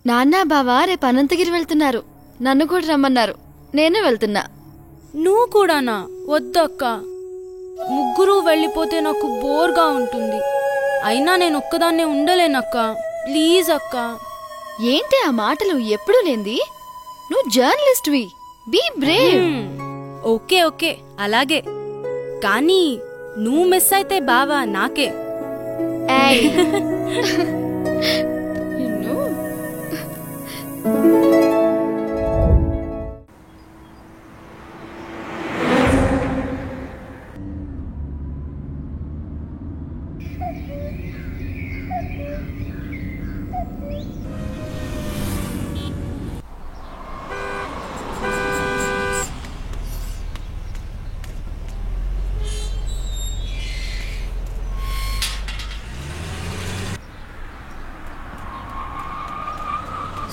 నాన్న బావ రేపు అనంతగిరి వెళ్తున్నారు. నన్ను కూడా రమ్మన్నారు. నేను వెళ్తున్నా. నువ్వు కూడానా? వద్దక్క, ముగ్గురు వెళ్ళిపోతే నాకు బోర్గా ఉంటుంది. అయినా నేను ఒక్కదాన్నే ఉండలేనక్క. ప్లీజ్ అక్క. ఏంటి ఆ మాటలు? ఎప్పుడూ లేంది. నువ్వు జర్నలిస్ట్వి. Be brave. ఓకే ఓకే అలాగే, కానీ నువ్వు మిస్ అయితే బావా నాకే.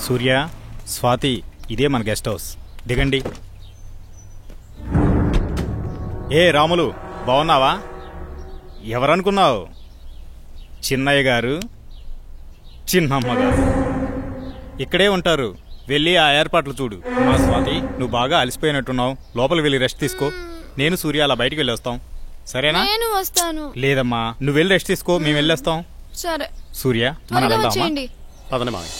సూర్య, స్వాతి, ఇదే మన గెస్ట్ హౌస్. దిగండి. ఏ రాములు, బాగున్నావా? ఎవరనుకున్నావు? చిన్నయ్య గారు, చిన్నమ్మ గారు ఇక్కడే ఉంటారు. వెళ్ళి ఆ ఏర్పాట్లు చూడు. మా స్వాతి, నువ్వు బాగా అలసిపోయినట్టున్నావు. లోపలికి వెళ్ళి రెస్ట్ తీసుకో. నేను సూర్య అలా బయటికి వెళ్ళొస్తాం. సరేనా? నేను వస్తాను. లేదమ్మా, నువ్వు వెళ్ళి రెస్ట్ తీసుకో, మేము వెళ్ళొస్తాం. సరే సూర్య, మనం వెళ్దామా? పదండి మావయ్య.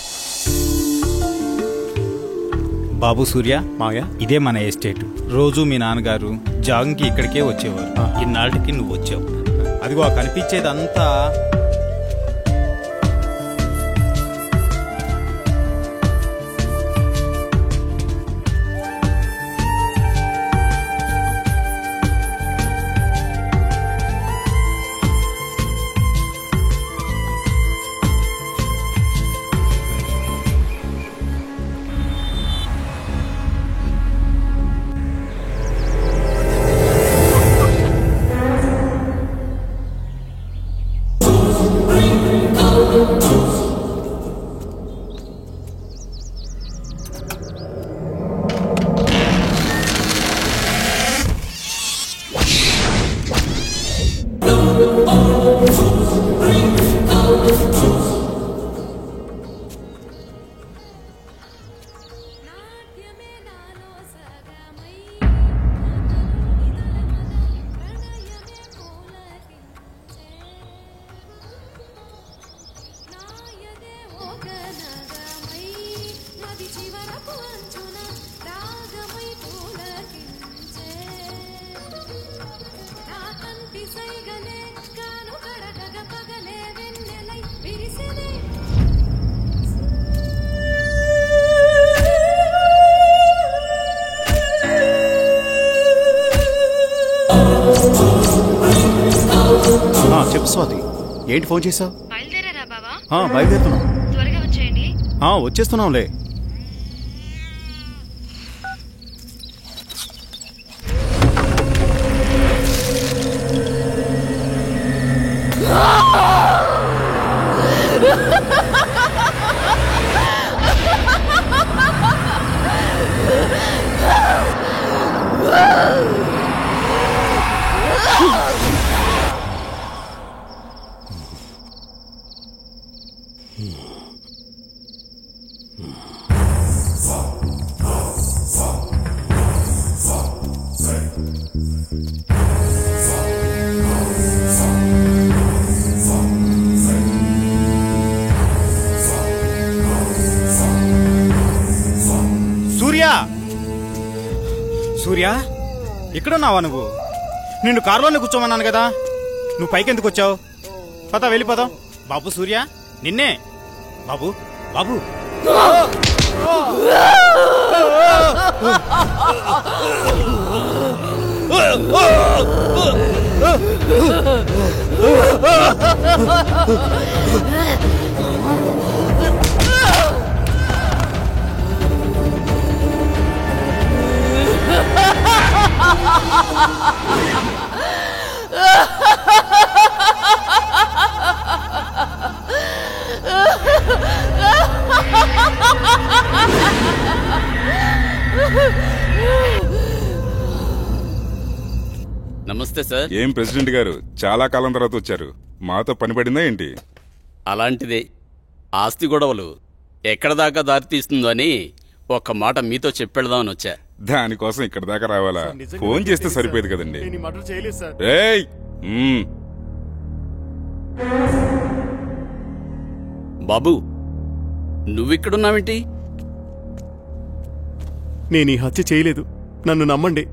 బాబు సూర్య, మావయ్య, ఇదే మన ఎస్టేట్. రోజు మీ నాన్నగారు జాగింగ్కి ఇక్కడికే వచ్చేవారు. ఇన్నాళ్ళకి నువ్వు వచ్చావు. అదిగో కనిపించేదంతా చెప్పు స్వాతి, ఏంటి ఫోన్ చేసావు? బయలుదేరారా బావా? బయలుదేరుతున్నాం. త్వరగా వచ్చేయండి. వచ్చేస్తున్నాంలే. సూర్య, ఇక్కడున్నావా నువ్వు? నిన్ను కారులోనే కూర్చోమన్నాను కదా, నువ్వు పైకెందుకు వచ్చావు? పద వెళ్ళిపోదాం. బాబు సూర్య, నిన్నే. బాబు బాబు నమస్తే సార్. ఏం ప్రెసిడెంట్ గారు, చాలా కాలం తర్వాత వచ్చారు. మాతో పని పడిందా ఏంటి? అలాంటిదే. ఆస్తి గొడవలు ఎక్కడ దాకా దారి తీస్తుందో అని ఒక్క మాట మీతో చెప్పెడదామని వచ్చా. దానికోసం ఇక్కడ దాకా రావాలా? ఫోన్ చేస్తే సరిపోయేది కదండి. నేను ఈ మర్డర్ చేయలేదు సార్. ఏయ్ బాబు, నువ్విక్కడున్నావేంటి? నేను ఈ హత్య చేయలేదు, నన్ను నమ్మండి.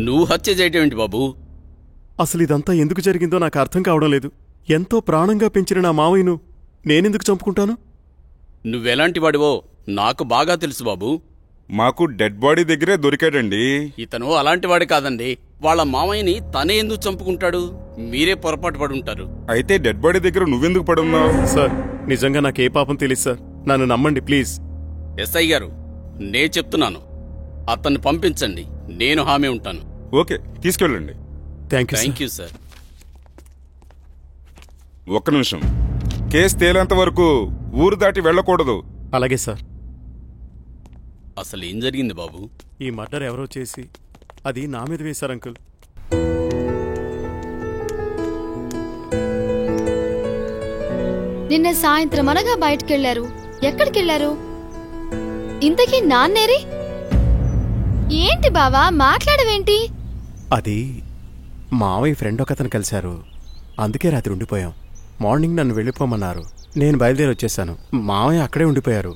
నువ్వు హత్య చేయటం ఏంటి బాబు? అసలు ఇదంతా ఎందుకు జరిగిందో నాకు అర్థం కావడం లేదు. ఎంతో ప్రాణంగా పెంచిన నా మావయ్యను నేనెందుకు చంపుకుంటాను? నువ్వెలాంటి వాడివో నాకు బాగా తెలుసు బాబు. మాకు డెడ్ బాడీ దగ్గరే దొరికాడండి. ఇతను అలాంటి వాడు కాదండి. వాళ్ళ మామయ్యని తనే ఎందుకు చంపుకుంటాడు? మీరే పొరపాటు పడి ఉంటారు. అయితే డెడ్ బాడీ దగ్గర నువ్వెందుకు పడున్నావు? సార్, నిజంగా నాకే పాపం తెలియదు సార్, నన్ను నమ్మండి ప్లీజ్. ఎస్ఐ గారు, నే చెప్తున్నాను, అతన్ని పంపించండి. నేను హామీ ఉంటాను. ఓకే, తీసుకెళ్ళండి. Thank you sir. ఒక్క నిమిషం. కేసు తేలేంత వరకు ఊరు దాటి వెళ్ళకూడదు. అలాగే సార్. అసలు ఏం జరిగింది బాబు? ఈ మర్డర్ ఎవరో చేసి అది నా మీద వేశారు అంకుల్. నిన్న సాయంత్రం అనగా బయటకెళ్లారు. ఎక్కడికెళ్లారు? ఇంతకీ నాన్నేరి? ఏంటి బావా మాట్లాడవేంటి? అది మావయ్య ఫ్రెండ్ ఒకతను కలిశారు, అందుకే రాత్రి ఉండిపోయాం. మార్నింగ్ నన్ను వెళ్ళిపోమన్నారు, నేను బయలుదేరి వచ్చేసాను. మావయ్య అక్కడే ఉండిపోయారు,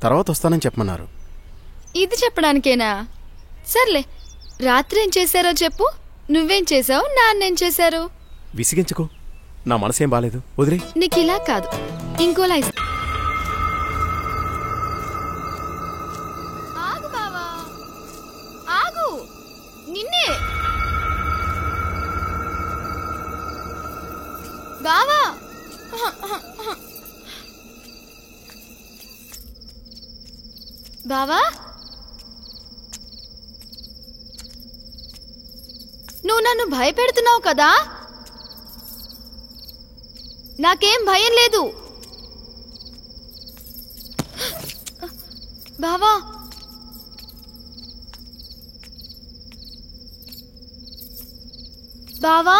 తర్వాత వస్తానని చెప్పమన్నారు. ఇది చెప్పడానికేనా? సర్లే, రాత్రి ఏం చేశారో చెప్పు. నువ్వేం చేసావు, నాన్నేం చేశారు? విసిగించుకో, నా మనసేం బాలేదు, వదిలే. నీకిలా కాదు, ఇంకోలా ఇస్తా. ఆగు బావా, ఆగు. నిన్నే బావా. బావా, నువ్వు నన్ను భయపెడుతున్నావు కదా? నాకేం భయం లేదు బావా. బావా,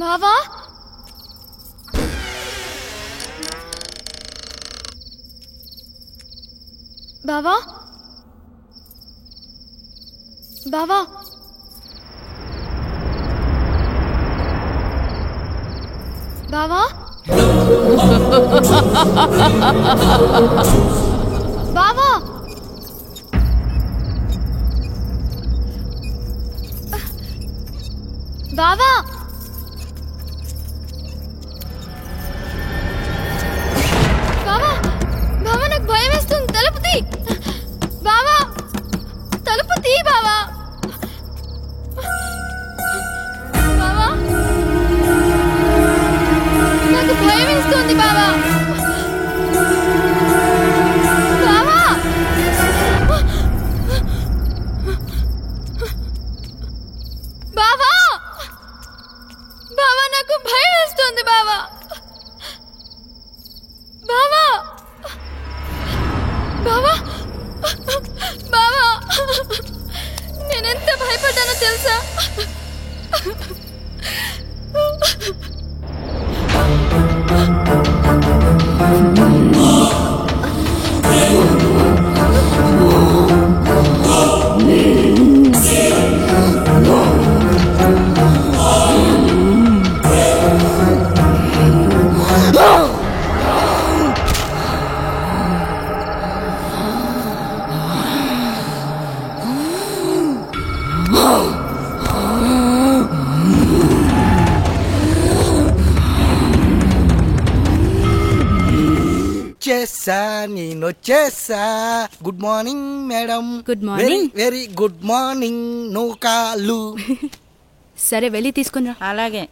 బావా, బావా, బావా, బావా, బావా, బావా, బావా, బావా, నాకు భయం వేస్తుంది. తలుపు తీ బావా, తలుపు తీ బావా. బావా, నాకు భయం వేస్తుంది బావా. బావా, బావా, బావా, నాకు భయం వేస్తుంది బావా. బావా, బావా, బావా, నేనెంత భయపడ్డానో తెలుసా? నేనొచ్చేసా. Good morning madam. Good morning. Very good morning. No కాలు. సరే, వెళ్ళి తీసుకునిరా. అలాగే.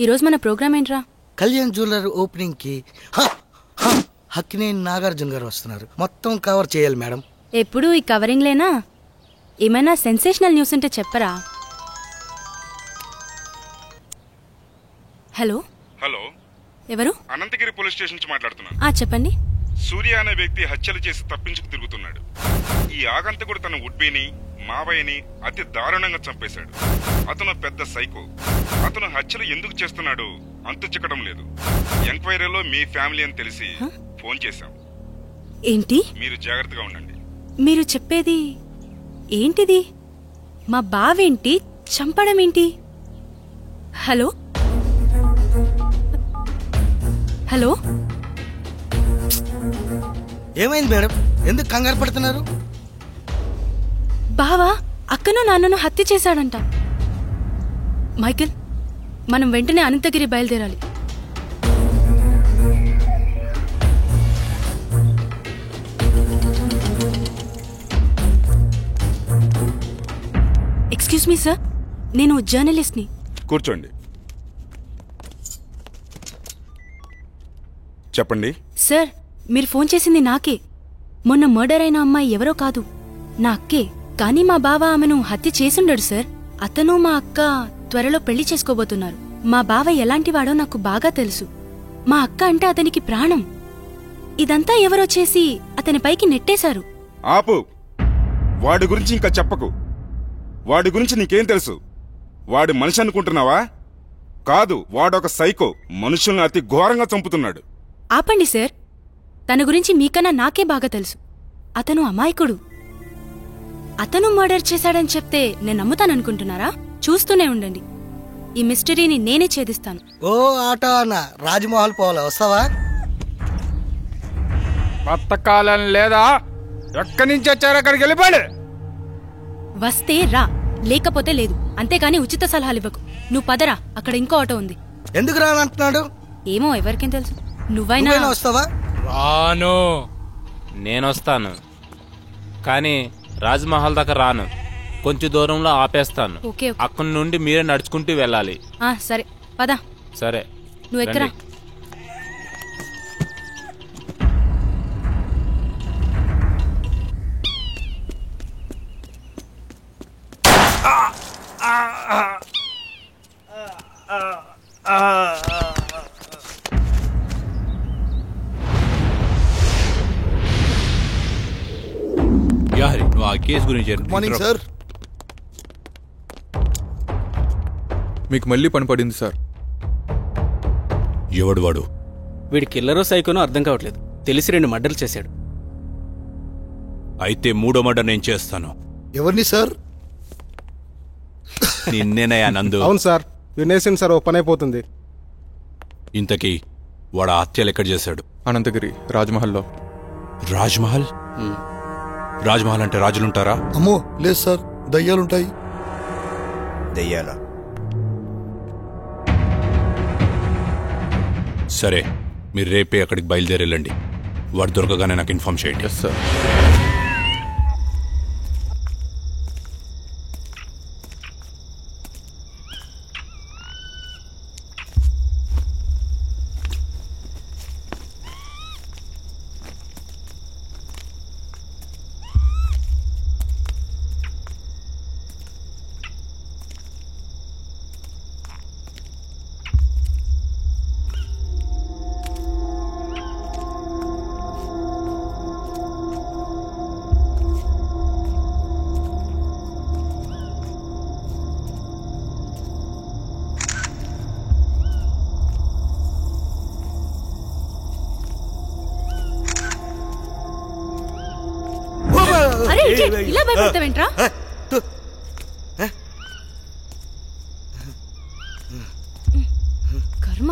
ఈరోజు మన ప్రోగ్రామ్ ఏంట్రా? కళ్యాణ్ జ్యువెలర్ ఓపెనింగ్ కి హక్కినేని నాగార్జున గారు వస్తున్నారు. మొత్తం కవర్ చేయాలి మేడం. ఎప్పుడు ఈ కవరింగ్ లేనా? ఏమైనా సెన్సేషనల్ న్యూస్ ఉంటే చెప్పరా? హలో హలో, ఎవరు? అనంతగిరి పోలీస్ స్టేషన్ నుంచి మాట్లాడుతున్నా. చెప్పండి. సూర్య అనే వ్యక్తి హత్యలు చేసి తప్పించుకు తిరుగుతున్నాడు. ఈ ఆగంతకుడు తన ఉడ్బీని మావయ్యని అతి దారుణంగా చంపేశాడు. అతను పెద్ద సైకో. అతను హత్యలు ఎందుకు చేస్తున్నాడు అంతు చిక్కడం లేదు. ఎంక్వైరీలో మీ ఫ్యామిలీ అని తెలిసి ఫోన్ చేశాం. ఏంటి? మీరు జాగ్రత్తగా ఉండండి. మీరు చెప్పేది ఏంటిది? మా బావేంటి చంపడం ఏంటి? హలో హలో, ఏమైంది మేడం? ఎందుకు కంగారు పడుతున్నారు? బావా అక్కను నాన్నను హత్య చేశాడంట. మైకేల్, మనం వెంటనే అనంతగిరి బయలుదేరాలి. ఎక్స్క్యూజ్ మీ సార్, నేను జర్నలిస్ట్ని. కూర్చోండి. చెప్పండి. సార్, మీరు ఫోన్ చేసింది నాకే. మొన్న మర్డర్ అయిన అమ్మాయి ఎవరో కాదు, నా అక్కే. కానీ మా బావ ఆమెను హత్య చేసుండడు సార్. అతను మా అక్క త్వరలో పెళ్లి చేసుకోబోతున్నారు. మా బావ ఎలాంటివాడో నాకు బాగా తెలుసు. మా అక్క అంటే అతనికి ప్రాణం. ఇదంతా ఎవరో చేసి అతని పైకి నెట్టేశారు. ఆపు. వాడి గురించి ఇంకా చెప్పకు. వాడి గురించి నీకేం తెలుసు? వాడి మనిషి అనుకుంటున్నావా? కాదు, వాడొక సైకో. మనుషుల్ని అతి ఘోరంగా చంపుతున్నాడు. ఆపండి సార్, తన గురించి మీకన్నా నాకే బాగా తెలుసు. అతను అమాయకుడు. అతను మర్డర్ చేశాడని చెప్తే నేను నమ్ముతాననుకుంటున్నారా? చూస్తూనే ఉండండి, ఈ మిస్టరీని నేనే ఛేదిస్తాను. ఓ ఆటో అన్న, రాజ్మహల్ పోవాలా, వస్తావా? బతకాలం లేదా? ఎక్కడి నుంచి వచ్చారు? అక్కడికి వెళ్ళిపోండి. వస్తే రా, లేకపోతే లేదు. అంతేకాని ఉచిత సలహాలు ఇవ్వకు. నువ్వు పదరా, అక్కడ ఇంకో ఆటో ఉంది. ఎందుకు రానంటున్నాడు? ఏమో, ఎవరికేం తెలుసు. నువ్వైనా వస్తావా? రాను. నేనొస్తాను, కానీ రాజ్మహల్ దాకా రాను. కొంచెం దూరంలో ఆపేస్తాను. ఓకే. అక్కడి నుండి మీరే నడుచుకుంటూ వెళ్ళాలి. సరే పద. సరే, నువ్వు ఎక్కరా. నువ్వు ఆ కేసు గురించి మార్నింగ్ సార్. మీకు మళ్ళీ పని పడింది సార్. ఎవడు వాడు? వీడి కిల్లరో సైకోనో అర్థం కావట్లేదు. తెలిసి 2 మర్డర్లు చేశాడు. అయితే 3వ మర్డర్ నేను చేస్తాను. ఎవరిని సార్? నిన్నేనయ్యా నందు. అవును సార్, వినేసింది సార్, ఓ పని అయిపోతుంది. ఇంతకీ వాడు ఆ హత్యలు ఎక్కడ చేశాడు? అనంతగిరి రాజ్మహల్లో. రాజ్మహల్? రాజ్మహల్ అంటే రాజులుంటారా? అమ్మో లేదు సార్, దయ్యాలుంటాయి. దయ్యాలా? సరే, మీరు రేపే అక్కడికి బయలుదేరెళ్ళండి. వాడు దొరకగానే నాకు ఇన్ఫార్మ్ చేయండి. Yes sir. అరే ఇలా భయపడతావేంట్రా? కర్మ.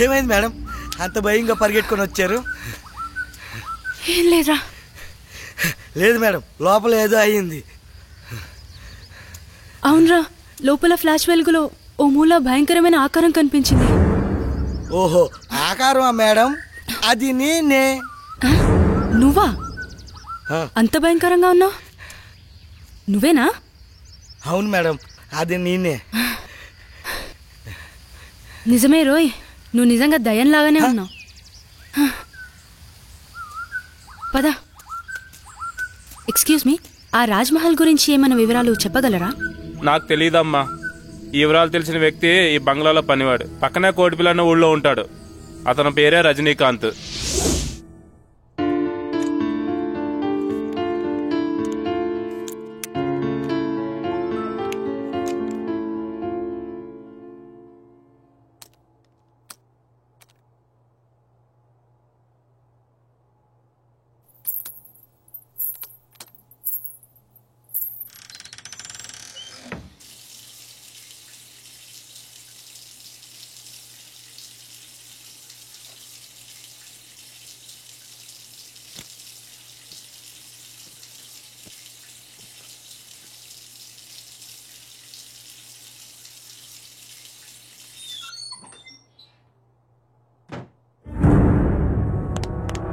ఏమైంది మేడం, అంత భయంగా పరిగెట్టుకొని వచ్చారు? ఏం లేదా? లేదు మేడం, లోపల ఏదో అయ్యింది. అవునరా, లోపల ఫ్లాష్ వెలుగులో ఓ మూల భయంకరమైన ఆకారం కనిపించింది. ఓహో, ఆకారమా మేడం? అది నేనే. నువ్వా? అంత భయంకరంగా ఉన్నావు? నువ్వేనా? అవును మేడం, అది నేనే. నిజమే రోయ్, నువ్వు నిజంగా దయ్యంలాగానే ఉన్నావు. పద. ఎక్స్క్యూజ్ మీ, ఆ రాజ్మహల్ గురించి ఏమైనా వివరాలు చెప్పగలరా? నాకు తెలియదమ్మా. ఈ వివరాలు తెలిసిన వ్యక్తి ఈ బంగ్లాలో పనివాడు. పక్కనే కోటిపిల్ల అన్న ఊళ్ళో ఉంటాడు. అతని పేరే రజనీకాంత్.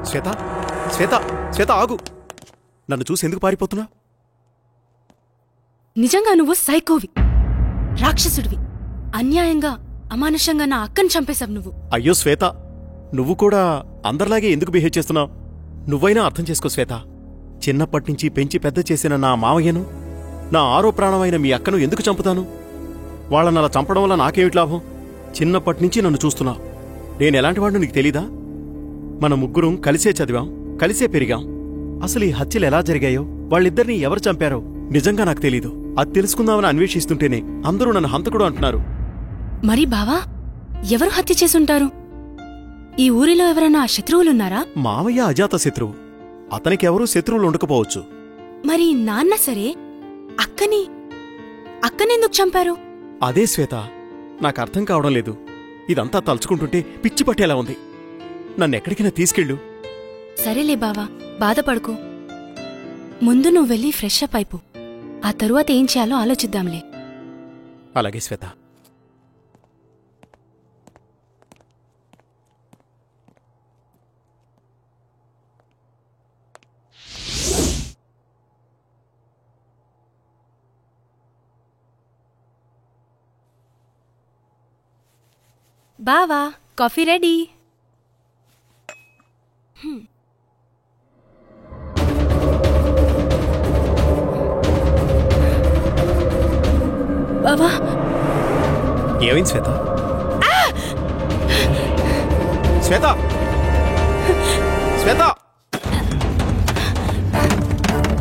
శ్వేత, శ్వేత, శ్వేత ఆగు. నన్ను చూసి ఎందుకు పారిపోతున్నా? నిజంగా నువ్వు సైకోవి, రాక్షసుడివి. అన్యాయంగా అమానుషంగా నా అక్కని చంపేశావు నువ్వు. అయ్యో శ్వేత, నువ్వు కూడా అందరిలాగే ఎందుకు బిహేవ్ చేస్తున్నావు? నువ్వైనా అర్థం చేసుకో శ్వేత. చిన్నప్పటినుంచి పెంచి పెద్ద చేసిన నా మావయ్యను, నా ఆరో ప్రాణమైన మీ అక్కను ఎందుకు చంపుతాను? వాళ్ళని అలా చంపడం వల్ల నాకేమిటి లాభం? చిన్నప్పటినుంచి నన్ను చూస్తున్నావు. నేనెలాంటి వాడిని నీకు తెలీదా? మన ముగ్గురం కలిసే చదివాం, కలిసే పెరిగాం. అసలు ఈ హత్యలు ఎలా జరిగాయో, వాళ్ళిద్దరినీ ఎవరు చంపారో నిజంగా నాకు తెలీదు. అది తెలుసుకుందామని అన్వేషిస్తుంటేనే అందరూ నన్ను హంతకుడు అంటున్నారు. మరి బావా, ఎవరు హత్య చేసుంటారు? ఈ ఊరిలో ఎవరైనా శత్రువులున్నారా? మావయ్య అజాత శత్రువు. అతనికెవరూ శత్రువులు ఉండకపోవచ్చు. మరి నాన్న సరే, అక్కనెందుకు చంపారు? అదే శ్వేత, నాకు అర్థం కావడం లేదు. ఇదంతా తలుచుకుంటుంటే పిచ్చి పట్టేలా ఉంది. నన్నెక్కడికైనా తీసుకెళ్ళు. సరేలే బావా, బాధపడుకో. ముందు నువ్వు వెళ్ళి ఫ్రెష్ అప్ అయిపో. ఆ తరువాత ఏం చేయాలో ఆలోచిద్దాంలే. అలాగే శ్వేత. బావా, కాఫీ రెడీ. బావా, ఏమైంది శ్వేత? శ్వేత, శ్వేత,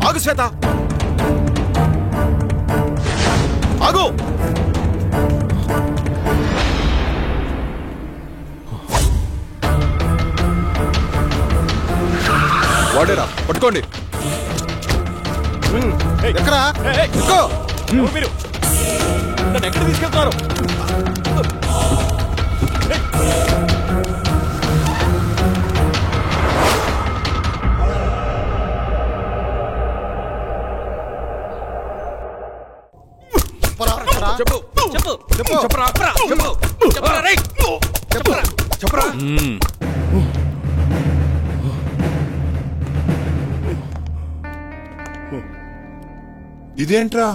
ఆగు శ్వేత, ఆగు. వాడేరా, పట్టుకోండి. ఎక్కడా? మీరు నన్ను ఎక్కడ తీసుకెళ్తున్నారు? చెప్పు, చెప్పు, చెప్పు, చెప్పరా, చెప్పు, చెప్పరా, రేయ్, చెప్పరా, చెప్పరా. ఇదేంట్రా,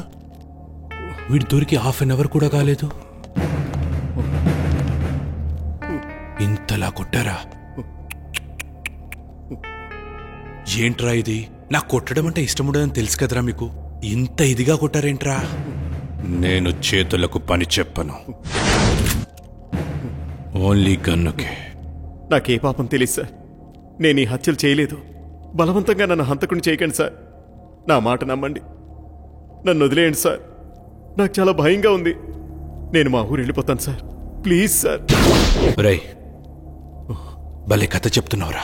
వీడి దొరికి హాఫ్ అన్ అవర్ కూడా కాలేదు, ఇంతలా కొట్టారా? ఏంట్రా ఇది? నాకు కొట్టడం అంటే ఇష్టం ఉండదని తెలుసు కదరా మీకు, ఇంత ఇదిగా కొట్టారేంట్రా? నేను చేతులకు పని చెప్పను, ఓన్లీ గన్నుకే. నాకే పాపం తెలియదు సార్. నేను ఈ హత్యలు చేయలేదు. బలవంతంగా నన్ను హంతకుని చేయకండి సార్. నా మాట నమ్మండి. నన్ను వదిలేయండి సార్. నాకు చాలా భయంగా ఉంది. నేను మా ఊరు వెళ్ళిపోతాను సార్. Please sir. రై, భలే కథ చెప్తున్నావురా.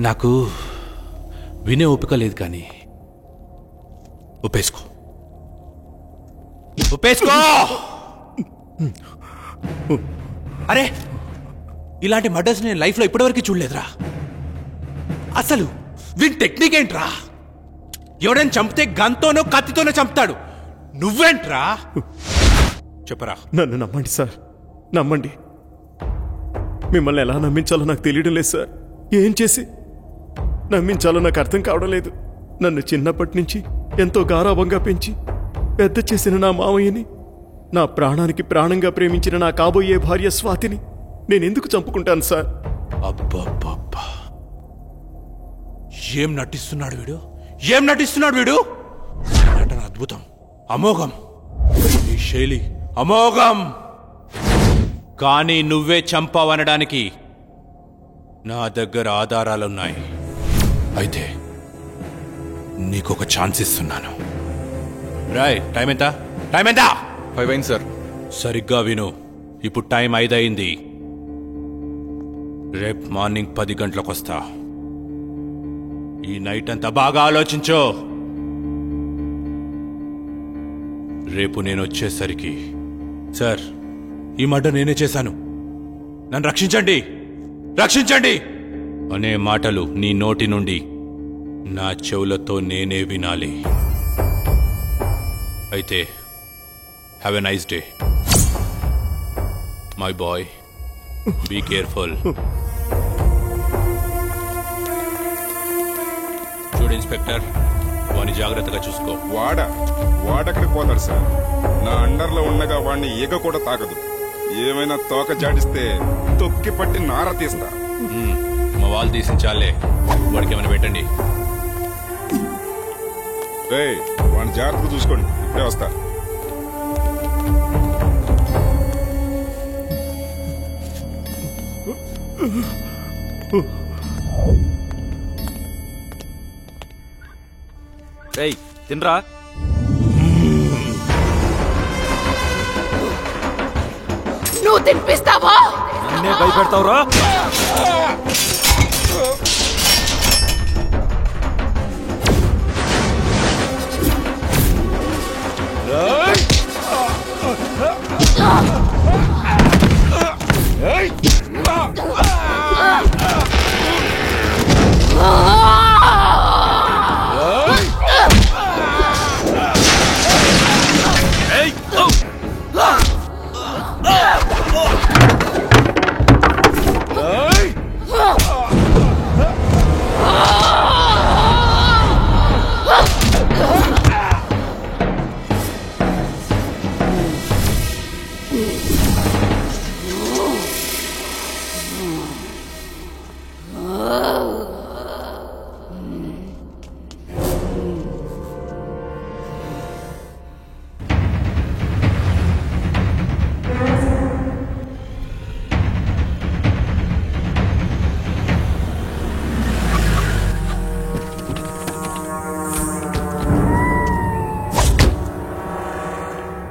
నాకు వినే ఓపిక లేదు, కానీ ఒప్పేసుకో, ఒప్పేసుకో. అరే ఇలాంటి మర్డర్స్ నేను లైఫ్లో ఇప్పటివరకు చూడలేదురా. అసలు వీని టెక్నిక్ ఏంట్రా? ఎవడైనా చంపితే గన్తోనో కత్తితోనో చంపుతాడు, నువ్వేంట్రా? చెప్పరా. నన్ను నమ్మండి సార్, నమ్మండి. మిమ్మల్ని ఎలా నమ్మించాలో నాకు తెలియడం లేదు సార్. ఏం చేసి నమ్మించాలో నాకు అర్థం కావడం లేదు. నన్ను చిన్నప్పటి నుంచి ఎంతో గారాభంగా పెంచి పెద్ద చేసిన నా మామయ్యని, నా ప్రాణానికి ప్రాణంగా ప్రేమించిన నా కాబోయే భార్య స్వాతిని నేనెందుకు చంపుకుంటాను సార్? అబ్బబ్బబ్బా, ఏం నటిస్తున్నాడు వీడు, ఏం నటిస్తున్నాడు వీడు! నటన అద్భుతం, అమోఘం. ఈ శైలి అమోఘం. కానీ నువ్వే చంపావనడానికి నా దగ్గర ఆధారాలున్నాయి. అయితే నీకొక ఛాన్స్ ఇస్తున్నాను. రాయ్, టైం ఎంత? టైం ఎంత? 5 అయింది సార్. సరిగ్గా విను. ఇప్పుడు టైం 5 అయింది. రేపు మార్నింగ్ 10 గంటలకు వస్తా. ఈ నైట్ అంతా బాగా ఆలోచించో. రేపు నేను వచ్చేసరికి, సార్ ఈ మర్డర్ నేనే చేశాను, నన్ను రక్షించండి, రక్షించండి అనే మాటలు నీ నోటి నుండి నా చెవులతో నేనే వినాలి. అయితే have a nice day my boy. Be careful. చూడు ఇన్స్పెక్టర్, వాడిని జాగ్రత్తగా చూసుకో. వాడెక్కడికి పోతాడు సార్? నా అండర్లో ఉండగా వాడిని ఈగ కూడా తాకదు. ఏమైనా తోక జాడిస్తే తొక్కి పట్టి నార తీస్తా. మా వాళ్ళు తీసించాలే, వాడికి ఏమైనా పెట్టండి. వాడిని జాగ్రత్తగా చూసుకోండి. ఇప్పుడే వస్తా. తినరా. నువ్వు తినిపిస్తావా? నన్నే భయపెడతావురా?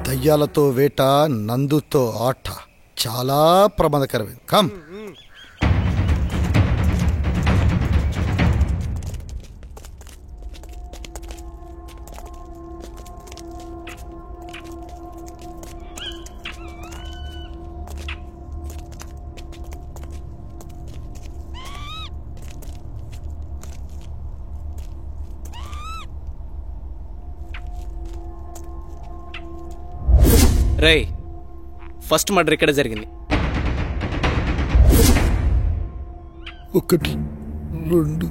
దయ్యాలతో వేట, నందుతో ఆట చాలా ప్రమాదకరమైంది. కమ్. రేయ్, ఫస్ట్ మర్డర్ ఇక్కడ జరిగింది. 1 2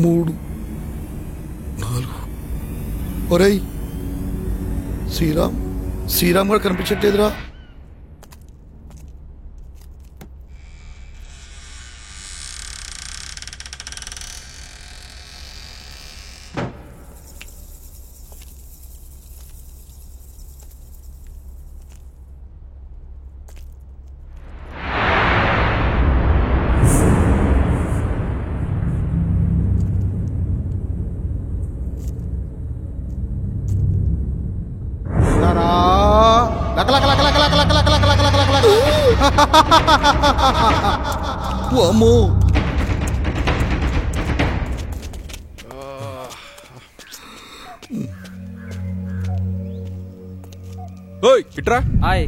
3 4. ఒరేయ్, శ్రీరామ్ కూడా కనిపించట్లేదురా. అమ్మో, ఇట్రా. హాయ్.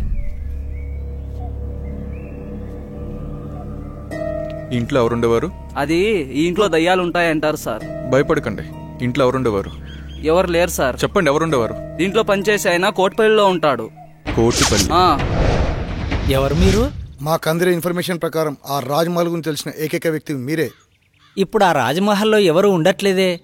ఇంట్లో ఎవరుండేవారు? అది ఈ ఇంట్లో దయ్యాలు ఉంటాయంటారు సార్. భయపడకండి. ఇంట్లో ఎవరుండేవారు? ఎవరు లేరు సార్. చెప్పండి, ఎవరుండేవారు? దీంట్లో పనిచేసి ఆయన కోటిపల్లిలో ఉంటాడు. కోటిపల్లి? ఎవరు మీరు? మాకు అందిన ఇన్ఫర్మేషన్ ప్రకారం ఆ రాజ్మహల్ గురించి తెలిసిన ఏకైక వ్యక్తి మీరే. ఇప్పుడు ఆ రాజ్మహల్లో ఎవరు ఉండట్లేదే.